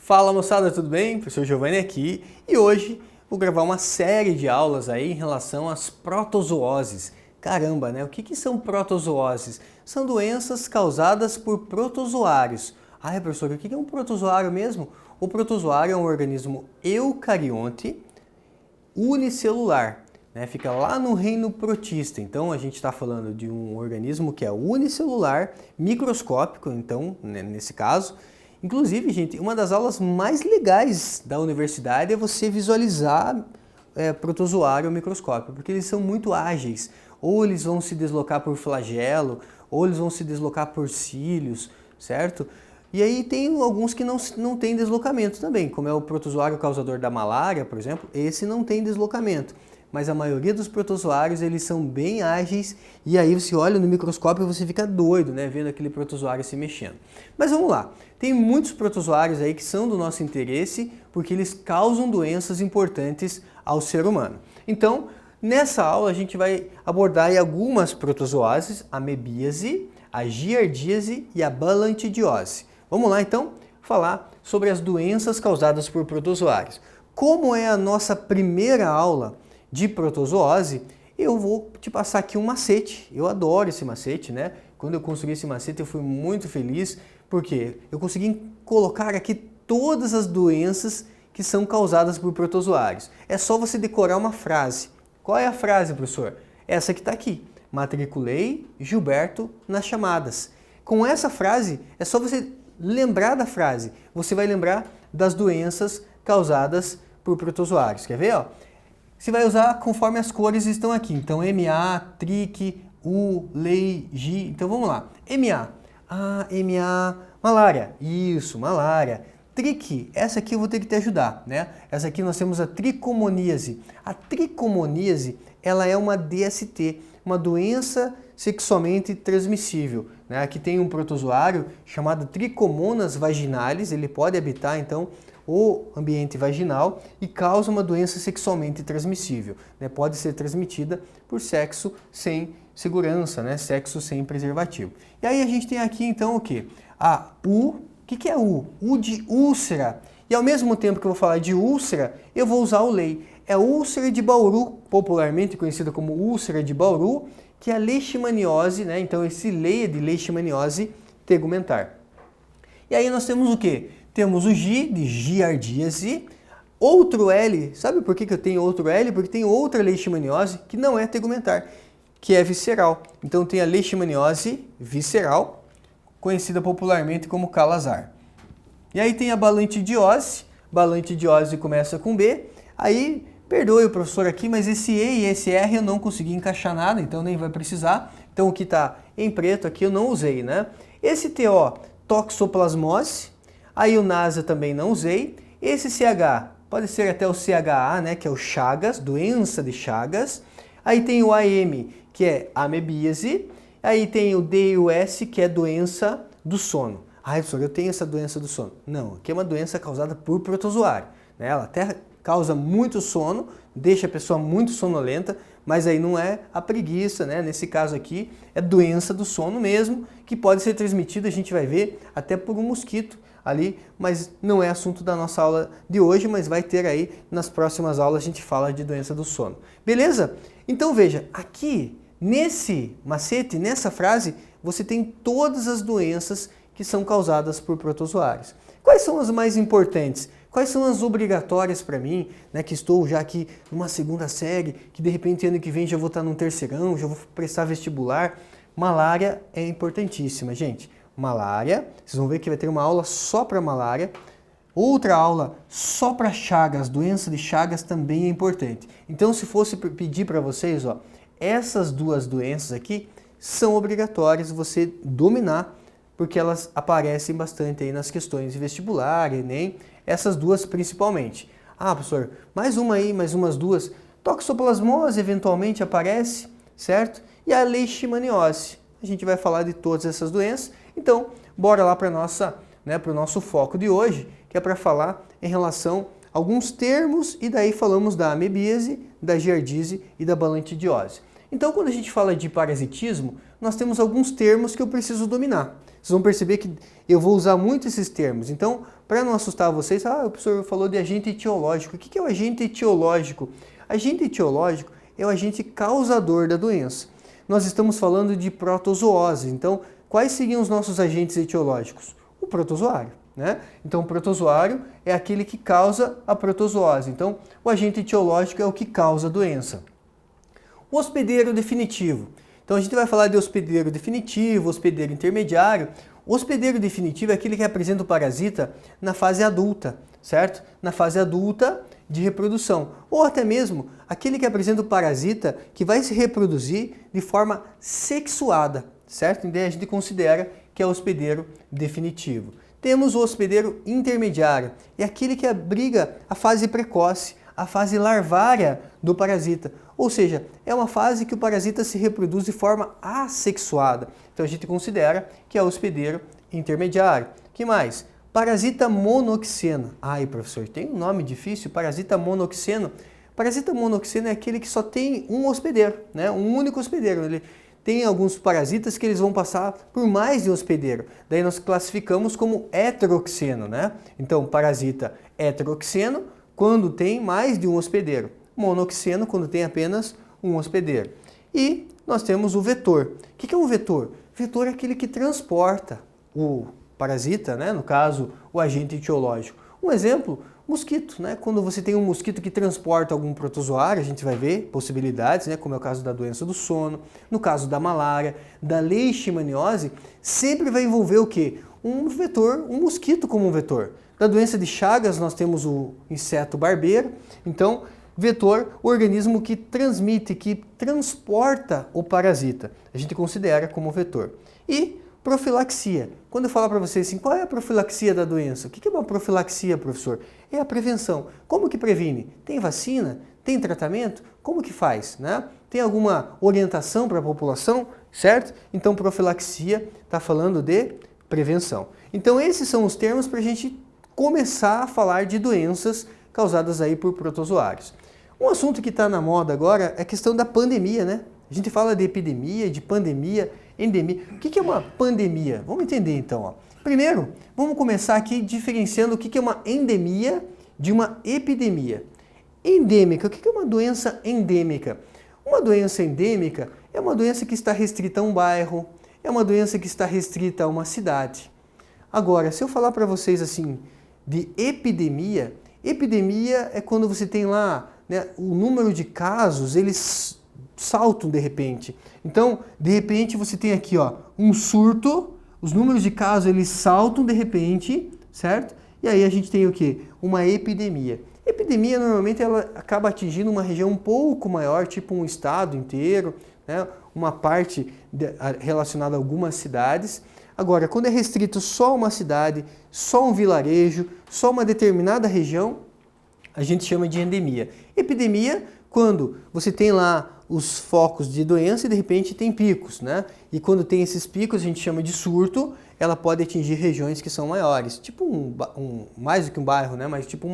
Fala moçada, tudo bem? Professor Giovanni aqui e hoje vou gravar uma série de aulas aí em relação às protozooses. Caramba, né? O que são protozooses? São doenças causadas por protozoários. Ah, professor, o que é um protozoário mesmo? O protozoário é um organismo eucarionte unicelular, né? Fica lá no reino protista. Então a gente está falando de um organismo que é unicelular, microscópico, então, né, nesse caso. Inclusive, gente, uma das aulas mais legais da universidade é você visualizar protozoário ao microscópio, porque eles são muito ágeis. Ou eles vão se deslocar por flagelo, ou eles vão se deslocar por cílios, certo? E aí tem alguns que não tem deslocamento também, como é o protozoário causador da malária, por exemplo, esse não tem deslocamento. Mas a maioria dos protozoários, eles são bem ágeis e aí você olha no microscópio e você fica doido, né, vendo aquele protozoário se mexendo. Mas vamos lá, tem muitos protozoários aí que são do nosso interesse porque eles causam doenças importantes ao ser humano. Então, nessa aula a gente vai abordar aí algumas protozooses, a amebíase, a giardíase e a balantidiose. Vamos lá então falar sobre as doenças causadas por protozoários. Como é a nossa primeira aula de protozoose, eu vou te passar aqui um macete. Eu adoro esse macete, né? Quando eu consegui esse macete eu fui muito feliz, porque eu consegui colocar aqui todas as doenças que são causadas por protozoários. É só você decorar uma frase. Qual é a frase, professor? Essa que está aqui. Matriculei Gilberto nas chamadas. Com essa frase, é só você lembrar da frase. Você vai lembrar das doenças causadas por protozoários. Quer ver, ó? Você vai usar conforme as cores estão aqui. Então, MA, TRIC, U, LEI, GI. Então, vamos lá. MA. MA, malária. Isso, malária. TRIC, essa aqui eu vou ter que te ajudar, né? Essa aqui nós temos a tricomoníase. A tricomoníase, ela é uma DST, uma doença sexualmente transmissível, né? Aqui tem um protozoário chamado Trichomonas vaginalis, ele pode habitar, então, o ambiente vaginal e causa uma doença sexualmente transmissível, né? Pode ser transmitida por sexo sem segurança, né? Sexo sem preservativo. E aí a gente tem aqui então o que? A U. O que é U? U de úlcera. E ao mesmo tempo que eu vou falar de úlcera, eu vou usar o LEI. É úlcera de Bauru, popularmente conhecida como úlcera de Bauru, que é a leishmaniose, né? Então esse LEI é de leishmaniose tegumentar. E aí nós temos o quê? Temos o G de giardíase, outro L, sabe por que eu tenho outro L? Porque tem outra leishmaniose que não é tegumentar, que é visceral. Então tem a leishmaniose visceral, conhecida popularmente como calazar. E aí tem a balantidiose começa com B, aí perdoe o professor aqui, mas esse E e esse R eu não consegui encaixar nada, então nem vai precisar. Então o que está em preto aqui eu não usei, né? Esse TO, toxoplasmose. Aí o NASA também não usei. Esse CH, pode ser até o CHA, né, que é o Chagas, doença de Chagas. Aí tem o AM, que é amebíase. Aí tem o D e o S, que é doença do sono. Ai, professor, eu tenho essa doença do sono. Não, aqui é uma doença causada por protozoário, né? Ela até causa muito sono, deixa a pessoa muito sonolenta, mas aí não é a preguiça, né? Nesse caso aqui, é doença do sono mesmo, que pode ser transmitida, a gente vai ver, até por um mosquito ali, mas não é assunto da nossa aula de hoje, mas vai ter aí nas próximas aulas a gente fala de doença do sono. Beleza? Então veja, aqui nesse macete, nessa frase, você tem todas as doenças que são causadas por protozoários. Quais são as mais importantes? Quais são as obrigatórias para mim, né, que estou já aqui numa segunda série, que de repente ano que vem já vou estar num terceirão, já vou prestar vestibular? Malária é importantíssima, gente. Malária, vocês vão ver que vai ter uma aula só para malária, outra aula só para Chagas, doença de Chagas também é importante. Então, se fosse pedir para vocês, ó, essas duas doenças aqui são obrigatórias você dominar, porque elas aparecem bastante aí nas questões de vestibular, Enem, essas duas principalmente. Ah, professor, mais uma aí, mais umas duas. Toxoplasmose eventualmente aparece, certo? E a leishmaniose. A gente vai falar de todas essas doenças. Então, bora lá para o nosso foco de hoje, que é para falar em relação a alguns termos, e daí falamos da amebíase, da giardíase e da balantidiose. Então, quando a gente fala de parasitismo, nós temos alguns termos que eu preciso dominar. Vocês vão perceber que eu vou usar muito esses termos. Então, para não assustar vocês, o professor falou de agente etiológico. O que é o agente etiológico? Agente etiológico é o agente causador da doença. Nós estamos falando de protozoose. Então, quais seriam os nossos agentes etiológicos? O protozoário, né? Então, o protozoário é aquele que causa a protozoose. Então, o agente etiológico é o que causa a doença. O hospedeiro definitivo. Então, a gente vai falar de hospedeiro definitivo, hospedeiro intermediário. O hospedeiro definitivo é aquele que apresenta o parasita na fase adulta, certo? Na fase adulta de reprodução. Ou até mesmo aquele que apresenta o parasita que vai se reproduzir de forma sexuada, certo? Então a gente considera que é o hospedeiro definitivo. Temos o hospedeiro intermediário, é aquele que abriga a fase precoce, a fase larvária do parasita. Ou seja, é uma fase que o parasita se reproduz de forma assexuada. Então a gente considera que é o hospedeiro intermediário. Que mais? Parasita monoxeno. Ai, professor, tem um nome difícil, parasita monoxeno. Parasita monoxeno é aquele que só tem um hospedeiro, né? Um único hospedeiro. Ele tem alguns parasitas que eles vão passar por mais de um hospedeiro. Daí nós classificamos como heteroxeno, né? Então, parasita heteroxeno quando tem mais de um hospedeiro. Monoxeno quando tem apenas um hospedeiro. E nós temos o vetor. O que é um vetor? Vetor é aquele que transporta o parasita, né? No caso, o agente etiológico. Um exemplo, mosquito, né? Quando você tem um mosquito que transporta algum protozoário, a gente vai ver possibilidades, né? Como é o caso da doença do sono, no caso da malária, da leishmaniose, sempre vai envolver o quê? Um vetor, um mosquito como um vetor. Da doença de Chagas, nós temos o inseto barbeiro. Então, vetor, o organismo que transmite, que transporta o parasita. A gente considera como vetor. E profilaxia. Quando eu falar para vocês assim, qual é a profilaxia da doença? O que é uma profilaxia, professor? É a prevenção. Como que previne? Tem vacina? Tem tratamento? Como que faz, né? Tem alguma orientação para a população, certo? Então, profilaxia está falando de prevenção. Então, esses são os termos para a gente começar a falar de doenças causadas aí por protozoários. Um assunto que está na moda agora é a questão da pandemia, né? A gente fala de epidemia, de pandemia, endemia. O que é uma pandemia? Vamos entender então. Ó. Primeiro, vamos começar aqui diferenciando o que é uma endemia de uma epidemia. Endêmica, o que é uma doença endêmica? Uma doença endêmica é uma doença que está restrita a um bairro, é uma doença que está restrita a uma cidade. Agora, se eu falar para vocês assim de epidemia, epidemia é quando você tem lá, né, o número de casos, eles saltam de repente. Então, de repente você tem aqui, ó, um surto, os números de casos eles saltam de repente, certo? E aí a gente tem o quê? Uma epidemia. Epidemia normalmente ela acaba atingindo uma região um pouco maior, tipo um estado inteiro, né? Uma parte relacionada a algumas cidades. Agora, quando é restrito só a uma cidade, só um vilarejo, só uma determinada região, a gente chama de endemia. Epidemia, quando você tem lá os focos de doença e de repente tem picos, né? E quando tem esses picos, a gente chama de surto, ela pode atingir regiões que são maiores, tipo mais do que um bairro, né? Mas tipo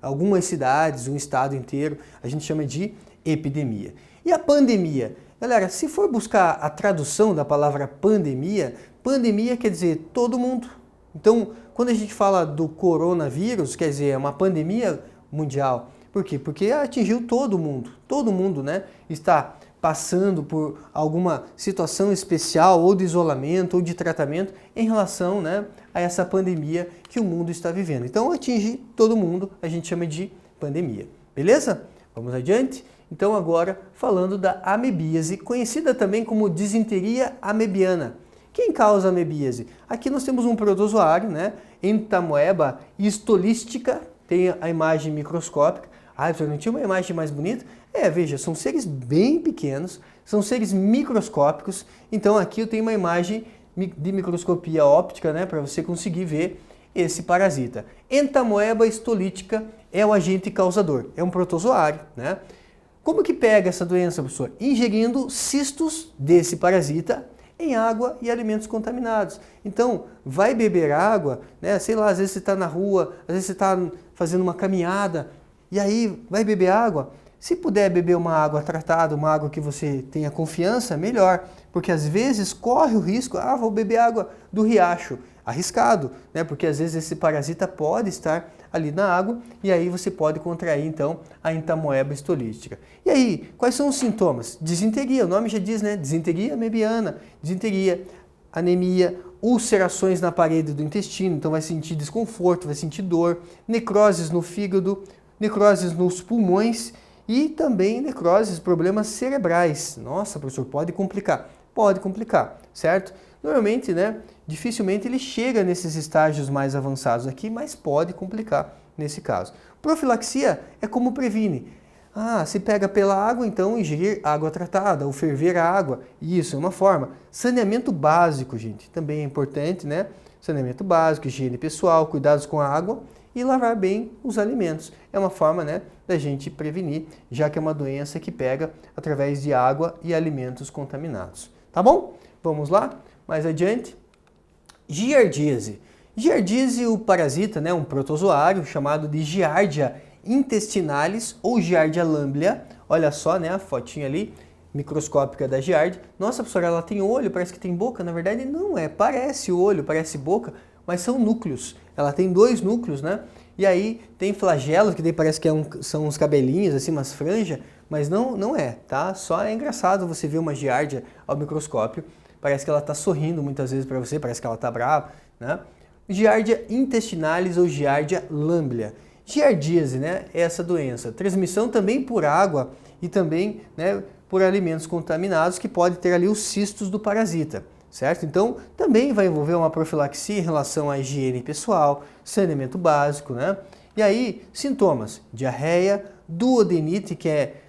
algumas cidades, um estado inteiro, a gente chama de epidemia. E a pandemia? Galera, se for buscar a tradução da palavra pandemia, pandemia quer dizer todo mundo. Então, quando a gente fala do coronavírus, quer dizer, é uma pandemia mundial. Por quê? Porque atingiu todo mundo, né? Está passando por alguma situação especial, ou de isolamento, ou de tratamento, em relação, né, a essa pandemia que o mundo está vivendo. Então, atinge todo mundo, a gente chama de pandemia. Beleza? Vamos adiante? Então, agora, falando da amebíase, conhecida também como disenteria amebiana. Quem causa a amebíase? Aqui nós temos um protozoário, né? Entamoeba histolistica, tem a imagem microscópica. Ah, você não tinha uma imagem mais bonita? Veja, são seres bem pequenos, são seres microscópicos. Então aqui eu tenho uma imagem de microscopia óptica, né, para você conseguir ver esse parasita. Entamoeba histolítica é o agente causador, é um protozoário, né? Como que pega essa doença, professor? Ingerindo cistos desse parasita em água e alimentos contaminados. Então, vai beber água, né? Sei lá, às vezes você está na rua, às vezes você está fazendo uma caminhada, e aí vai beber água. Se puder beber uma água tratada, uma água que você tenha confiança, melhor, porque às vezes corre o risco, vou beber água do riacho, arriscado, né? Porque às vezes esse parasita pode estar ali na água e aí você pode contrair então a entamoeba histolítica. E aí, quais são os sintomas? Disenteria, o nome já diz, né? Disenteria mebiana, disenteria, anemia, ulcerações na parede do intestino, então vai sentir desconforto, vai sentir dor, necroses no fígado, necroses nos pulmões e também necroses, problemas cerebrais. Nossa, professor, pode complicar? Pode complicar, certo? Normalmente, né, dificilmente ele chega nesses estágios mais avançados aqui, mas pode complicar nesse caso. Profilaxia é como previne. Se pega pela água, então ingerir água tratada ou ferver a água. Isso é uma forma. Saneamento básico, gente, também é importante, né? Saneamento básico, higiene pessoal, cuidados com a água e lavar bem os alimentos. É uma forma, né, da gente prevenir, já que é uma doença que pega através de água e alimentos contaminados. Tá bom? Vamos lá? Mais adiante. Giardíase. Giardíase, o parasita, né, um protozoário chamado de Giardia intestinalis ou Giardia lamblia. Olha só, né, a fotinha ali, microscópica da Giardia. Nossa, professora, ela tem olho, parece que tem boca. Na verdade, não é. Parece olho, parece boca, mas são núcleos. Ela tem 2 núcleos, né? E aí tem flagelos, que daí parece que são uns cabelinhos, assim, umas franjas, mas não é, tá? Só é engraçado você ver uma Giardia ao microscópio. Parece que ela está sorrindo muitas vezes para você, parece que ela está brava, né? Giardia intestinalis ou Giardia lamblia. Giardíase, né, é essa doença. Transmissão também por água e também, né, por alimentos contaminados que pode ter ali os cistos do parasita, certo? Então, também vai envolver uma profilaxia em relação à higiene pessoal, saneamento básico, né? E aí, sintomas: diarreia, duodenite, que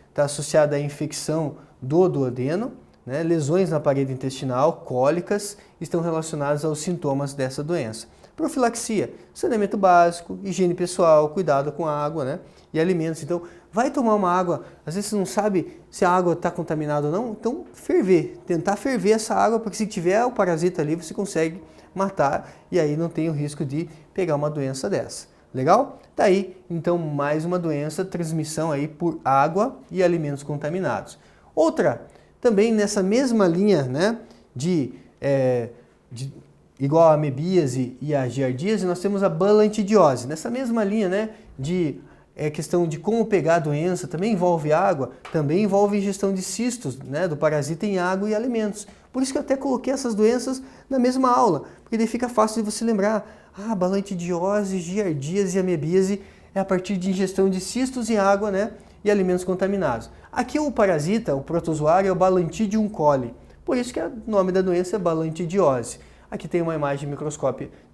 está associada à infecção do duodeno, né? Lesões na parede intestinal, cólicas, estão relacionadas aos sintomas dessa doença. Profilaxia, saneamento básico, higiene pessoal, cuidado com a água, né? E alimentos. Então, vai tomar uma água, às vezes você não sabe se a água está contaminada ou não, então ferver, tentar ferver essa água, porque se tiver o parasita ali, você consegue matar e aí não tem o risco de pegar uma doença dessa. Legal? Tá aí, então, mais uma doença, transmissão aí por água e alimentos contaminados. Outra, também nessa mesma linha, né, igual a amebíase e a giardíase, nós temos a balantidiose. Nessa mesma linha, né, de questão de como pegar a doença, também envolve água, também envolve ingestão de cistos, né, do parasita em água e alimentos. Por isso que eu até coloquei essas doenças na mesma aula, porque daí fica fácil de você lembrar. Balantidiose, giardíase e amebíase é a partir de ingestão de cistos em água, né, e alimentos contaminados. Aqui o parasita, o protozoário, é o Balantidium coli. Por isso que o nome da doença é balantidiose. Aqui tem uma imagem de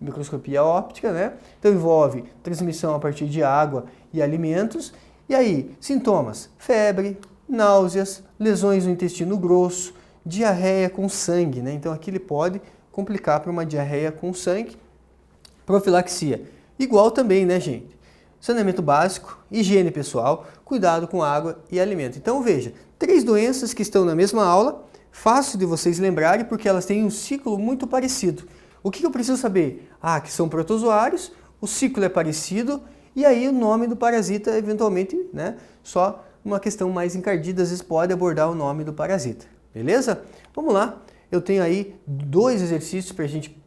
microscopia óptica, né? Então envolve transmissão a partir de água e alimentos. E aí, sintomas: febre, náuseas, lesões no intestino grosso, diarreia com sangue, né? Então aqui ele pode complicar para uma diarreia com sangue. Profilaxia, igual também, né, gente? Saneamento básico, higiene pessoal, cuidado com água e alimento. Então veja, 3 doenças que estão na mesma aula, fácil de vocês lembrarem porque elas têm um ciclo muito parecido. O que eu preciso saber? Que são protozoários, o ciclo é parecido e aí o nome do parasita eventualmente, né, só uma questão mais encardida, às vezes pode abordar o nome do parasita. Beleza? Vamos lá. Eu tenho aí 2 exercícios para a gente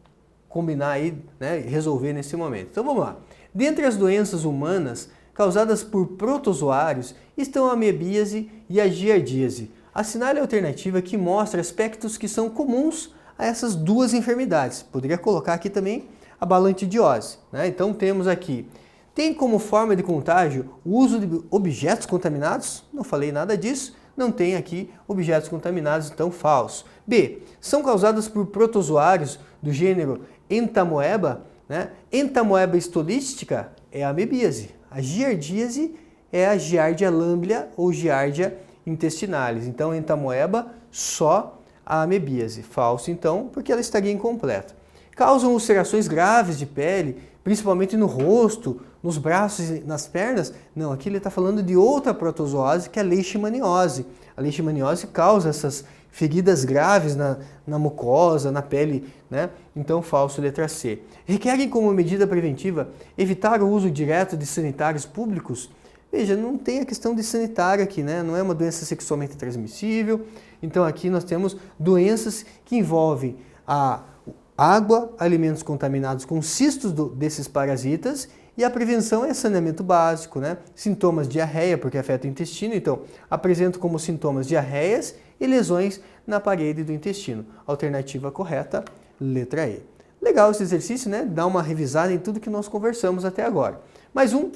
combinar aí, né, e resolver nesse momento. Então vamos lá. Dentre as doenças humanas causadas por protozoários estão a amebíase e a giardíase. Assinale a alternativa que mostra aspectos que são comuns a essas 2 enfermidades. Poderia colocar aqui também a balantidiose, né? Então temos aqui: tem como forma de contágio o uso de objetos contaminados? Não falei nada disso. Não tem aqui objetos contaminados, então falso. B. São causadas por protozoários do gênero Entamoeba, né? Entamoeba histolística é a amebíase. A giardíase é a Giardia lamblia ou Giardia intestinalis. Então, entamoeba, só a amebíase. Falso, então, porque ela estaria incompleta. Causam ulcerações graves de pele, principalmente no rosto, nos braços e nas pernas? Não, aqui ele está falando de outra protozoose, que é a leishmaniose. A leishmaniose causa essas feridas graves na mucosa, na pele, né? Então, falso, letra C. Requerem como medida preventiva evitar o uso direto de sanitários públicos? Veja, não tem a questão de sanitário aqui, né? Não é uma doença sexualmente transmissível. Então aqui nós temos doenças que envolvem a água, alimentos contaminados com cistos desses parasitas, e a prevenção é saneamento básico, né? Sintomas de diarreia, porque afeta o intestino, então apresento como sintomas diarreias e lesões na parede do intestino. Alternativa correta, letra E. Legal esse exercício, né? Dá uma revisada em tudo que nós conversamos até agora. Mais um.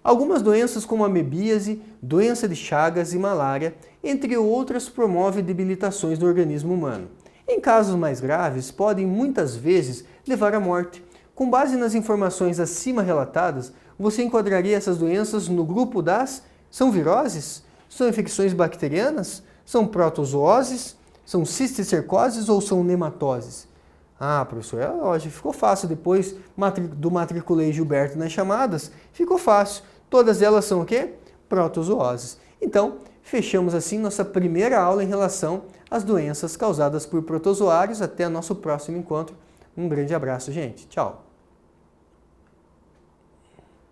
Algumas doenças como amebíase, doença de Chagas e malária, entre outras, promovem debilitações do organismo humano. Em casos mais graves, podem muitas vezes levar à morte. Com base nas informações acima relatadas, você enquadraria essas doenças no grupo das... São viroses? São infecções bacterianas? São protozooses? São cisticercoses ou são nematoses? Ah, professor, é lógico, ficou fácil depois do Matriculei Gilberto nas chamadas, ficou fácil. Todas elas são o quê? Protozooses. Então, fechamos assim nossa primeira aula em relação às doenças causadas por protozoários. Até nosso próximo encontro. Um grande abraço, gente. Tchau.